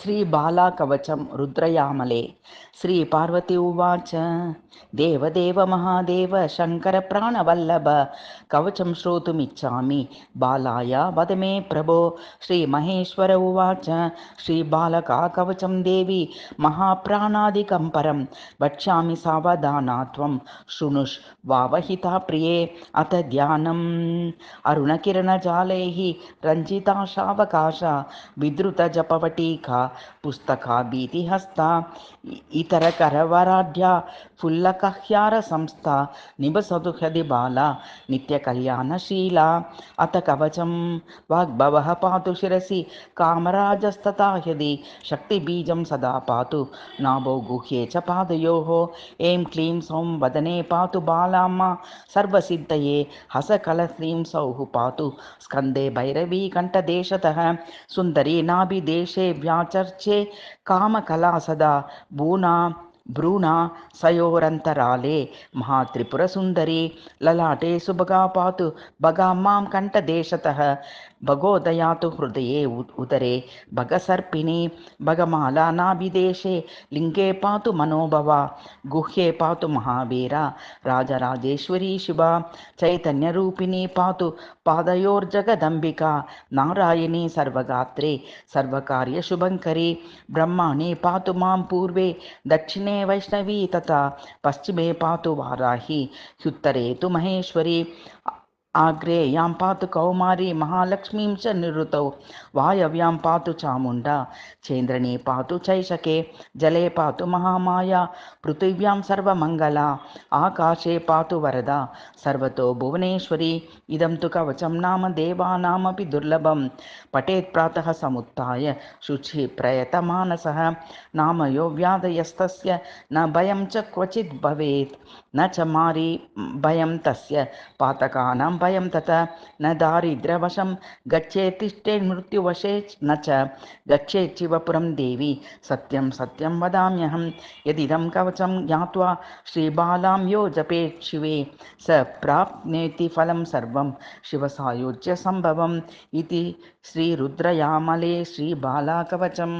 श्रीबालाकवचं रुद्रयामले श्रीपार्वती उवाच देवदेव महादेव शङ्करप्राणवल्लभ कवचं श्रोतुमिच्छामि बालाय वद मे प्रभो। श्रीमहेश्वर उवाच श्रीबालका कवचं देवी महाप्राणादिकं परं वक्ष्यामि सावधानात्वं शृणुष्वावहिता प्रिये। अथ ध्यानम् अरुणकिरणजालैः रञ्जिताशावकाशा विद्रुतजपवटीका पुस्तका भीतिहस्ता इतरकरवराढ्या फुल्लकह्यारसंस्था निवसतु हृदि बाला नित्यकल्याणशीला। अथ कवचं वाग्भवः पातु शिरसि कामराजस्तथा हृदि शक्तिबीजं सदा पातु नाभो गुह्ये च पादयोः। ऐं क्लीं सौं वदने पातु बालाम्मा सर्वसिद्धये हसकलश्रीं सौः पातु स्कन्दे भैरवी कण्ठदेशतः सुन्दरी नाभिदेशे व्याचर्चे कामकला सदा भूना भ्रूणा सयोरन्तराले महात्रिपुरसुन्दरी ललाटे सुभगा पातु भगा मां कण्ठदेशतः भगोदयातु हृदये उदरे भगसर्पिणी भगमाला नाभिदेशे लिङ्गे पातु मनोभवा गुह्ये पातु महावीरा राजराजेश्वरी शिवा चैतन्यरूपिणी पातु पादयोर्जगदम्बिका नारायणी सर्वगात्रे सर्वकार्यशुभङ्करी ब्रह्माणि पातु मां पूर्वे दक्षिणे वैष्णवी तथा पश्चिमे पातु वाराही ह्युत्तरे तु महेश्वरी आग्रे यां पातु कौमारी महालक्ष्मीं च निरुतौ वायव्यां पातु चामुण्डा चेन्द्रनी पातु चैशके जले पातु महामाया पृथिव्यां सर्वमङ्गला आकाशे पातु वरदा सर्वतो भुवनेश्वरी। इदं तु कवचं नाम देवानामपि दुर्लभं पठेत् प्रातः समुत्थाय शुचिः प्रयतमानसः नामयो व्याधयस्तस्य न भयं च क्वचित् भवेत् न च मारी भयं तस्य पातकानां भयं तथा न दारिद्र्यवशं गच्छेत्तिष्ठे मृत्युवशे न च गच्छेच्छिवपुरं देवी सत्यं सत्यं वदाम्यहं यदिदं कवचं ज्ञात्वा श्रीबालां यो जपेत् शिवे स प्राप्नोति फलं सर्वं शिवसायुज्य संभवम् इति श्रीरुद्रयामले श्रीबालाकवचम्।